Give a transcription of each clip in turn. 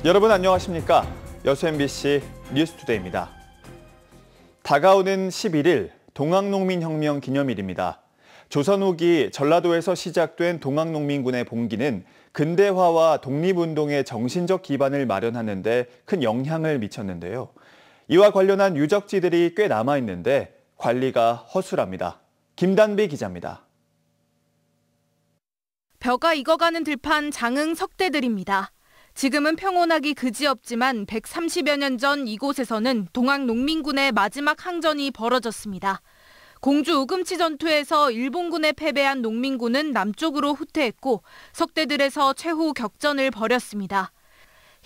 여러분 안녕하십니까? 여수 MBC 뉴스투데이입니다. 다가오는 11일 동학농민혁명 기념일입니다. 조선 후기 전라도에서 시작된 동학농민군의 봉기는 근대화와 독립운동의 정신적 기반을 마련하는 데 큰 영향을 미쳤는데요. 이와 관련한 유적지들이 꽤 남아있는데 관리가 허술합니다. 김단비 기자입니다. 벼가 익어가는 들판 장흥 석대들입니다. 지금은 평온하기 그지없지만 130여 년 전 이곳에서는 동학농민군의 마지막 항전이 벌어졌습니다. 공주 우금치 전투에서 일본군에 패배한 농민군은 남쪽으로 후퇴했고 석대들에서 최후 격전을 벌였습니다.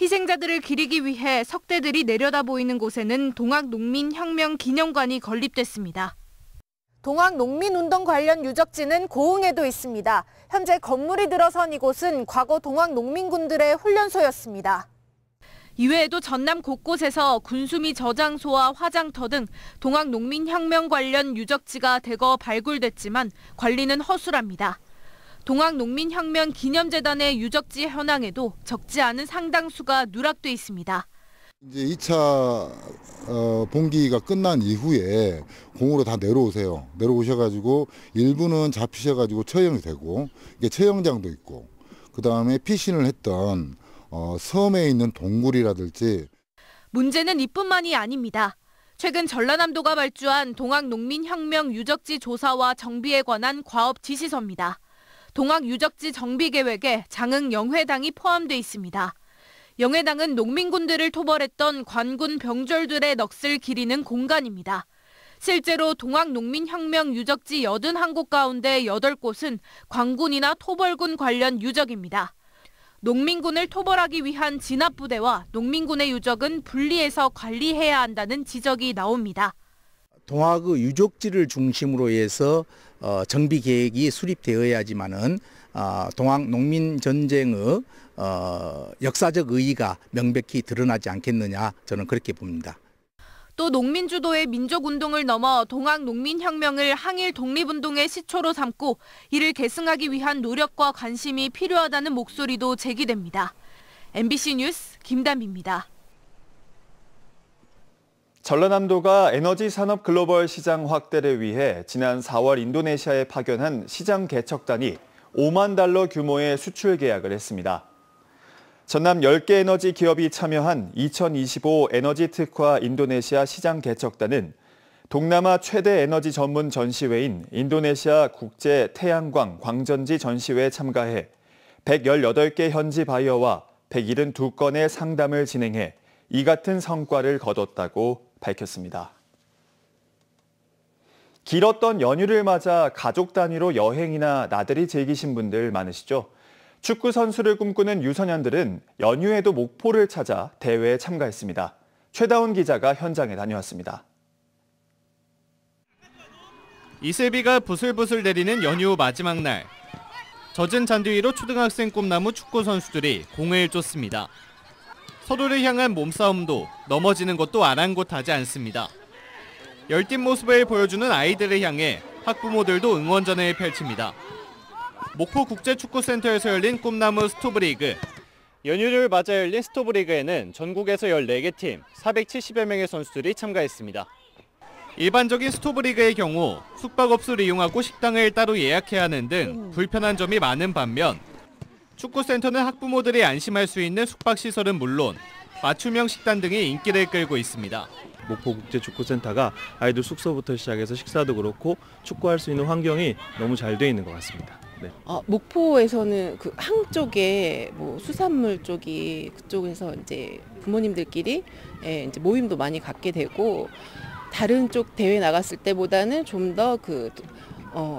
희생자들을 기리기 위해 석대들이 내려다 보이는 곳에는 동학농민혁명 기념관이 건립됐습니다. 동학농민운동 관련 유적지는 고흥에도 있습니다. 현재 건물이 들어선 이곳은 과거 동학농민군들의 훈련소였습니다. 이외에도 전남 곳곳에서 군수미 저장소와 화장터 등 동학농민혁명 관련 유적지가 대거 발굴됐지만 관리는 허술합니다. 동학농민혁명 기념재단의 유적지 현황에도 적지 않은 상당수가 누락돼 있습니다. 이제 2차 봉기가 끝난 이후에 공으로 다 내려오세요. 내려오셔가지고 일부는 잡히셔가지고 처형이 되고 이게 처형장도 있고 그 다음에 피신을 했던 섬에 있는 동굴이라든지. 문제는 이뿐만이 아닙니다. 최근 전라남도가 발주한 동학농민혁명 유적지 조사와 정비에 관한 과업 지시서입니다. 동학유적지 정비계획에 장흥 영회당이 포함돼 있습니다. 영회당은 농민군들을 토벌했던 관군 병졸들의 넋을 기리는 공간입니다. 실제로 동학농민혁명 유적지 81곳 가운데 8곳은 관군이나 토벌군 관련 유적입니다. 농민군을 토벌하기 위한 진압부대와 농민군의 유적은 분리해서 관리해야 한다는 지적이 나옵니다. 동학의 유적지를 중심으로 해서 정비 계획이 수립되어야지만은 동학 농민 전쟁의 역사적 의의가 명백히 드러나지 않겠느냐, 저는 그렇게 봅니다. 또 농민 주도의 민족운동을 넘어 동학농민혁명을 항일 독립운동의 시초로 삼고 이를 계승하기 위한 노력과 관심이 필요하다는 목소리도 제기됩니다. MBC 뉴스 김단비입니다. 전라남도가 에너지 산업 글로벌 시장 확대를 위해 지난 4월 인도네시아에 파견한 시장 개척단이 5만 달러 규모의 수출 계약을 했습니다. 전남 10개 에너지 기업이 참여한 2025 에너지 특화 인도네시아 시장 개척단은 동남아 최대 에너지 전문 전시회인 인도네시아 국제 태양광 광전지 전시회에 참가해 118개 현지 바이어와 172건의 상담을 진행해 이 같은 성과를 거뒀다고 밝혔습니다. 길었던 연휴를 맞아 가족 단위로 여행이나 나들이 즐기신 분들 많으시죠? 축구 선수를 꿈꾸는 유소년들은 연휴에도 목포를 찾아 대회에 참가했습니다. 최다운 기자가 현장에 다녀왔습니다. 이슬비가 부슬부슬 내리는 연휴 마지막 날. 젖은 잔디 위로 초등학생 꿈나무 축구 선수들이 공을 쫓습니다. 서로를 향한 몸싸움도 넘어지는 것도 아랑곳하지 않습니다. 열띤 모습을 보여주는 아이들을 향해 학부모들도 응원전을 펼칩니다. 목포 국제축구센터에서 열린 꿈나무 스토브리그. 연휴를 맞아 열린 스토브리그에는 전국에서 14개 팀, 470여 명의 선수들이 참가했습니다. 일반적인 스토브리그의 경우 숙박업소를 이용하고 식당을 따로 예약해야 하는 등 불편한 점이 많은 반면 축구센터는 학부모들이 안심할 수 있는 숙박시설은 물론 맞춤형 식단 등이 인기를 끌고 있습니다. 목포국제축구센터가 아이들 숙소부터 시작해서 식사도 그렇고 축구할 수 있는 환경이 너무 잘 돼 있는 것 같습니다. 네. 목포에서는 그 항 쪽에 수산물 쪽이 그쪽에서 이제 부모님들끼리 이제 모임도 많이 갖게 되고 다른 쪽 대회 나갔을 때보다는 좀 더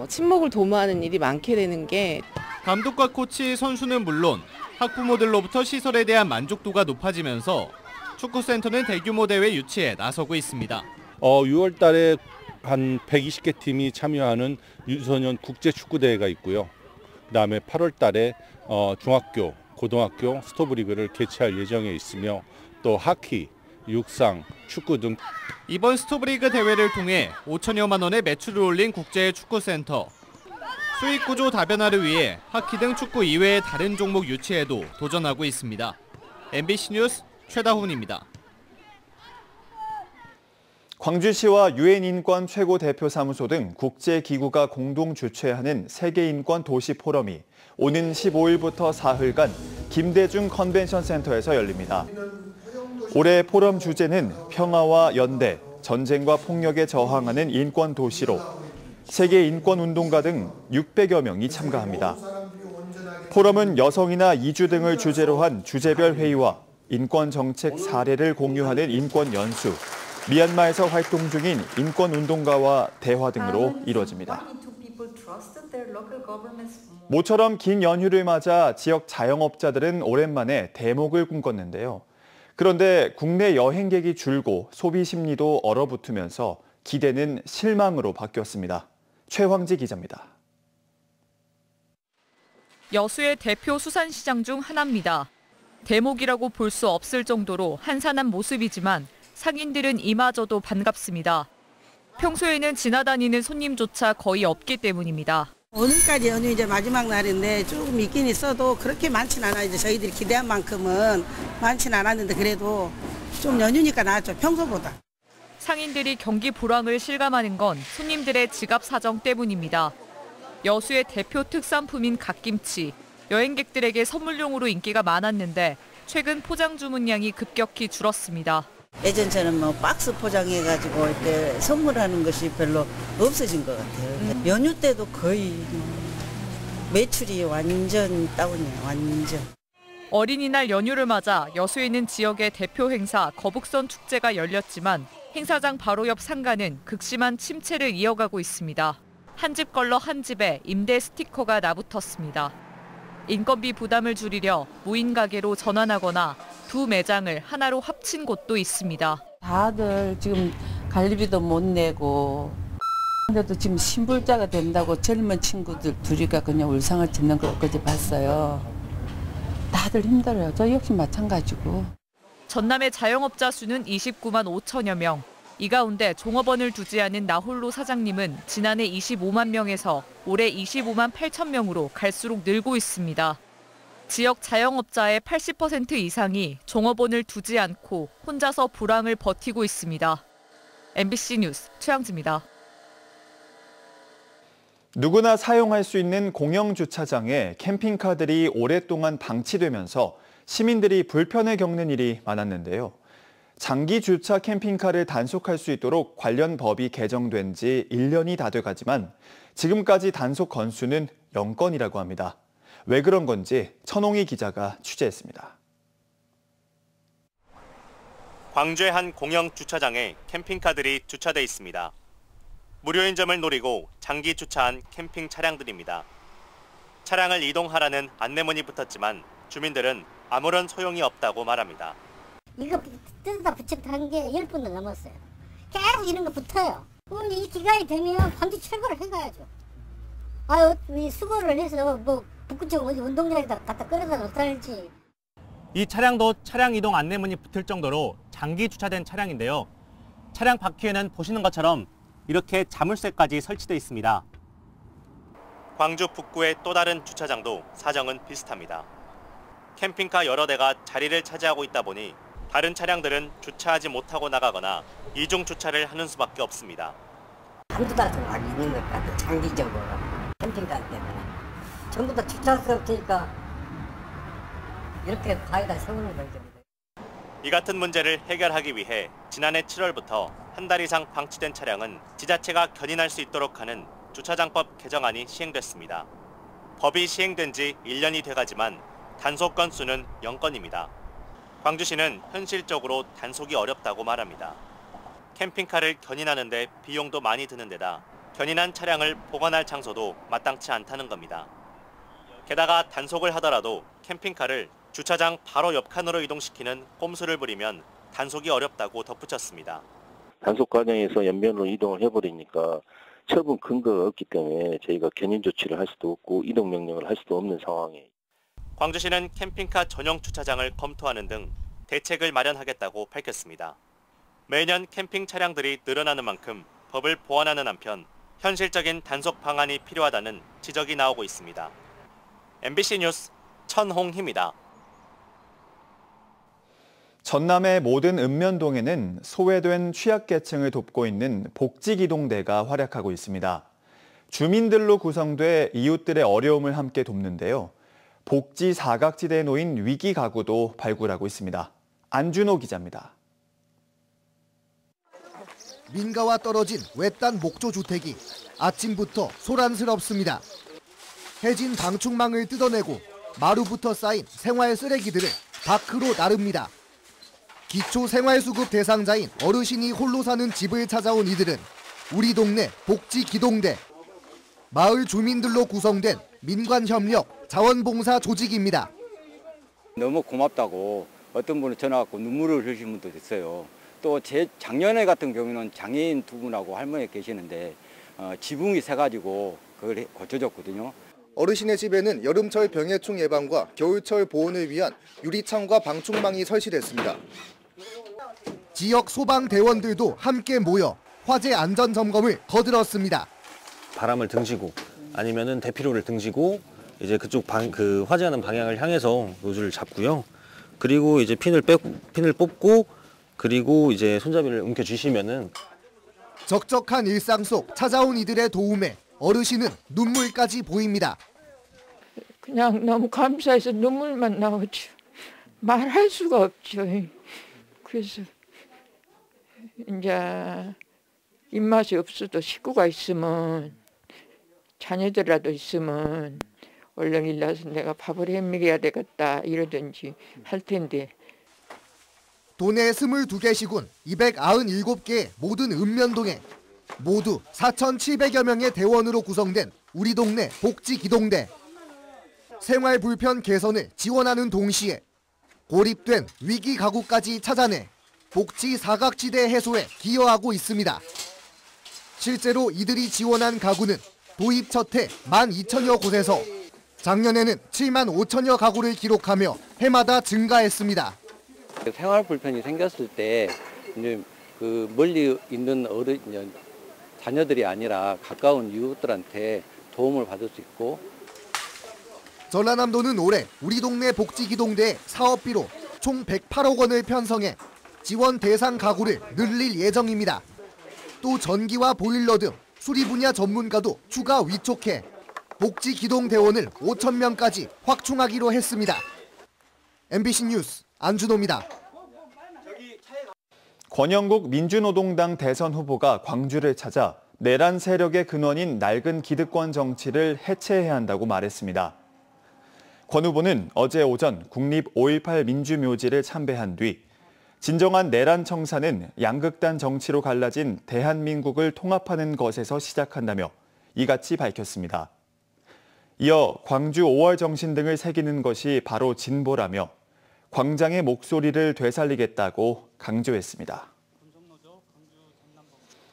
친목을 도모하는 일이 많게 되는 게. 감독과 코치, 선수는 물론 학부모들로부터 시설에 대한 만족도가 높아지면서 축구센터는 대규모 대회 유치에 나서고 있습니다. 6월 달에 한 120개 팀이 참여하는 유소년 국제축구대회가 있고요. 그다음에 8월 달에 중학교, 고등학교 스토브리그를 개최할 예정에 있으며 또 하키, 육상, 축구 등. 이번 스토브리그 대회를 통해 5천여만 원의 매출을 올린 국제축구센터. 수익구조 다변화를 위해 하키 등 축구 이외의 다른 종목 유치에도 도전하고 있습니다. MBC 뉴스 최다훈입니다. 광주시와 유엔인권 최고대표사무소 등 국제기구가 공동 주최하는 세계인권 도시 포럼이 오는 15일부터 사흘간 김대중 컨벤션센터에서 열립니다. 올해 포럼 주제는 평화와 연대, 전쟁과 폭력에 저항하는 인권 도시로 세계 인권운동가 등 600여 명이 참가합니다. 포럼은 여성이나 이주 등을 주제로 한 주제별 회의와 인권 정책 사례를 공유하는 인권 연수, 미얀마에서 활동 중인 인권운동가와 대화 등으로 이루어집니다. 모처럼 긴 연휴를 맞아 지역 자영업자들은 오랜만에 대목을 꿈꿨는데요. 그런데 국내 여행객이 줄고 소비 심리도 얼어붙으면서 기대는 실망으로 바뀌었습니다. 최황지 기자입니다. 여수의 대표 수산시장 중 하나입니다. 대목이라고 볼 수 없을 정도로 한산한 모습이지만 상인들은 이마저도 반갑습니다. 평소에는 지나다니는 손님조차 거의 없기 때문입니다. 오늘까지 연휴 이제 마지막 날인데 조금 있긴 있어도 그렇게 많진 않아요. 이제 저희들이 기대한 만큼은 많진 않았는데 그래도 좀 연휴니까 나았죠, 평소보다. 상인들이 경기 불황을 실감하는 건 손님들의 지갑 사정 때문입니다. 여수의 대표 특산품인 갓김치, 여행객들에게 선물용으로 인기가 많았는데 최근 포장 주문량이 급격히 줄었습니다. 예전처럼 뭐 박스 포장해가지고 이렇게 선물하는 것이 별로 없어진 것 같아요. 연휴 때도 거의 매출이 완전 다운이에요, 완전. 어린이날 연휴를 맞아 여수에 있는 지역의 대표 행사 거북선 축제가 열렸지만 행사장 바로 옆 상가는 극심한 침체를 이어가고 있습니다. 한 집 걸러 한 집에 임대 스티커가 나붙었습니다. 인건비 부담을 줄이려 무인 가게로 전환하거나 두 매장을 하나로 합친 곳도 있습니다. 다들 지금 관리비도 못 내고 근데도 지금 신불자가 된다고 젊은 친구들 둘이가 그냥 울상을 짓는 걸 엊그제 봤어요. 다들 힘들어요. 저 역시 마찬가지고. 전남의 자영업자 수는 29만 5천여 명. 이 가운데 종업원을 두지 않은 나홀로 사장님은 지난해 25만 명에서 올해 25만 8천 명으로 갈수록 늘고 있습니다. 지역 자영업자의 80% 이상이 종업원을 두지 않고 혼자서 불황을 버티고 있습니다. MBC 뉴스 최양지입니다. 누구나 사용할 수 있는 공영 주차장에 캠핑카들이 오랫동안 방치되면서 시민들이 불편을 겪는 일이 많았는데요. 장기 주차 캠핑카를 단속할 수 있도록 관련 법이 개정된 지 1년이 다 돼가지만 지금까지 단속 건수는 0건이라고 합니다. 왜 그런 건지 천홍희 기자가 취재했습니다. 광주의 한 공영 주차장에 캠핑카들이 주차돼 있습니다. 무료인 점을 노리고 장기 주차한 캠핑 차량들입니다. 차량을 이동하라는 안내문이 붙었지만 주민들은 아무런 소용이 없다고 말합니다. 이거 뜯어다 붙였다 한 게 10번도 넘었어요. 계속 이런 거 붙어요. 그럼 이 기간이 되면 반드시 철거를 해가야죠. 수거를 해서 뭐 북구청 어디 운동장에다 갖다 끌어다 놓다든지. 이 차량도 차량 이동 안내문이 붙을 정도로 장기 주차된 차량인데요. 차량 바퀴에는 보시는 것처럼 이렇게 자물쇠까지 설치돼 있습니다. 광주 북구의 또 다른 주차장도 사정은 비슷합니다. 캠핑카 여러 대가 자리를 차지하고 있다 보니 다른 차량들은 주차하지 못하고 나가거나 이중 주차를 하는 수밖에 없습니다. 한두 달 동안 있는 것 같아, 장기적으로. 캠핑카 때문에. 전부 다 주차할 수 없으니까 이렇게 바에다 세우는 거죠. 이 같은 문제를 해결하기 위해 지난해 7월부터 한 달 이상 방치된 차량은 지자체가 견인할 수 있도록 하는 주차장법 개정안이 시행됐습니다. 법이 시행된 지 1년이 돼가지만 단속 건수는 0건입니다. 광주시는 현실적으로 단속이 어렵다고 말합니다. 캠핑카를 견인하는 데 비용도 많이 드는 데다 견인한 차량을 보관할 장소도 마땅치 않다는 겁니다. 게다가 단속을 하더라도 캠핑카를 주차장 바로 옆 칸으로 이동시키는 꼼수를 부리면 단속이 어렵다고 덧붙였습니다. 단속 과정에서 옆면으로 이동을 해버리니까 처분 근거가 없기 때문에 저희가 견인 조치를 할 수도 없고 이동 명령을 할 수도 없는 상황이에요. 광주시는 캠핑카 전용 주차장을 검토하는 등 대책을 마련하겠다고 밝혔습니다. 매년 캠핑 차량들이 늘어나는 만큼 법을 보완하는 한편 현실적인 단속 방안이 필요하다는 지적이 나오고 있습니다. MBC 뉴스 천홍희입니다. 전남의 모든 읍면동에는 소외된 취약계층을 돕고 있는 복지기동대가 활약하고 있습니다. 주민들로 구성돼 이웃들의 어려움을 함께 돕는데요. 복지 사각지대에 놓인 위기 가구도 발굴하고 있습니다. 안준호 기자입니다. 민가와 떨어진 외딴 목조주택이 아침부터 소란스럽습니다. 해진 방충망을 뜯어내고 마루부터 쌓인 생활 쓰레기들을 밖으로 나릅니다. 기초 생활수급 대상자인 어르신이 홀로 사는 집을 찾아온 이들은 우리 동네 복지기동대, 마을 주민들로 구성된 민관협력 자원봉사 조직입니다. 너무 고맙다고 어떤 분은 전화 갖고 눈물을 흘리신 분도 있어요. 또 제 작년에 같은 경우는 장애인 두 분하고 할머니 계시는데 지붕이 새가지고 그걸 고쳐줬거든요. 어르신의 집에는 여름철 병해충 예방과 겨울철 보온을 위한 유리창과 방충망이 설치됐습니다. 지역 소방대원들도 함께 모여 화재 안전 점검을 거들었습니다. 바람을 등지고 아니면은 대피로를 등지고 이제 그쪽 그 화재하는 방향을 향해서 노즐을 잡고요. 그리고 이제 핀을 뽑고 그리고 이제 손잡이를 움켜쥐시면은 적적한 일상 속 찾아온 이들의 도움에 어르신은 눈물까지 보입니다. 그냥 너무 감사해서 눈물만 나오죠. 말할 수가 없죠. 그래서 이제 입맛이 없어도 식구가 있으면 자녀들이라도 있으면 얼른 일나서 내가 밥을 해 먹여야 되겠다 이러든지 할 텐데. 도내 22개 시군 297개의 모든 읍면동에 모두 4,700여 명의 대원으로 구성된 우리 동네 복지기동대. 생활 불편 개선을 지원하는 동시에 고립된 위기 가구까지 찾아내 복지 사각지대 해소에 기여하고 있습니다. 실제로 이들이 지원한 가구는 도입 첫 해 12,000여 곳에서 작년에는 7만 5천여 가구를 기록하며 해마다 증가했습니다. 생활 불편이 생겼을 때 이제 그 멀리 있는 자녀들이 아니라 가까운 이웃들한테 도움을 받을 수 있고. 전라남도는 올해 우리 동네 복지기동대의 사업비로 총 108억 원을 편성해 지원 대상 가구를 늘릴 예정입니다. 또 전기와 보일러 등 수리 분야 전문가도 추가 위촉해 복지기동대원을 5,000명까지 확충하기로 했습니다. MBC 뉴스 안준호입니다. 권영국 민주노동당 대선 후보가 광주를 찾아 내란 세력의 근원인 낡은 기득권 정치를 해체해야 한다고 말했습니다. 권 후보는 어제 오전 국립 5.18 민주묘지를 참배한 뒤 진정한 내란 청산은 양극단 정치로 갈라진 대한민국을 통합하는 것에서 시작한다며 이같이 밝혔습니다. 이어 광주 5월 정신 등을 새기는 것이 바로 진보라며 광장의 목소리를 되살리겠다고 강조했습니다.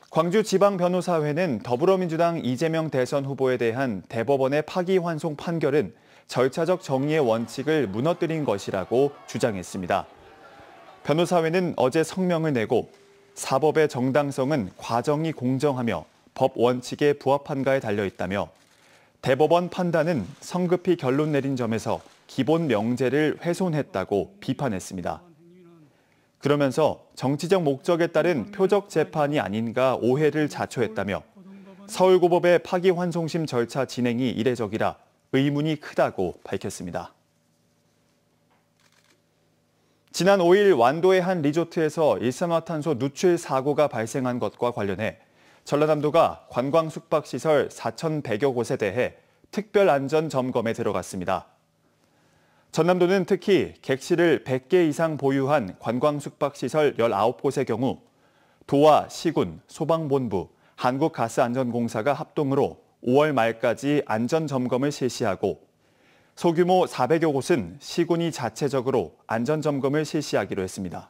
광주지방변호사회는 더불어민주당 이재명 대선 후보에 대한 대법원의 파기환송 판결은 절차적 정의의 원칙을 무너뜨린 것이라고 주장했습니다. 변호사회는 어제 성명을 내고 사법의 정당성은 과정이 공정하며 법 원칙에 부합한가에 달려있다며 대법원 판단은 성급히 결론 내린 점에서 기본 명제를 훼손했다고 비판했습니다. 그러면서 정치적 목적에 따른 표적 재판이 아닌가 오해를 자초했다며 서울고법의 파기환송심 절차 진행이 이례적이라 의문이 크다고 밝혔습니다. 지난 5일 완도의 한 리조트에서 일산화탄소 누출 사고가 발생한 것과 관련해 전라남도가 관광 숙박시설 4,100여 곳에 대해 특별 안전 점검에 들어갔습니다. 전남도는 특히 객실을 100개 이상 보유한 관광 숙박시설 19곳의 경우 도와 시군, 소방본부, 한국가스안전공사가 합동으로 5월 말까지 안전점검을 실시하고 소규모 400여 곳은 시군이 자체적으로 안전점검을 실시하기로 했습니다.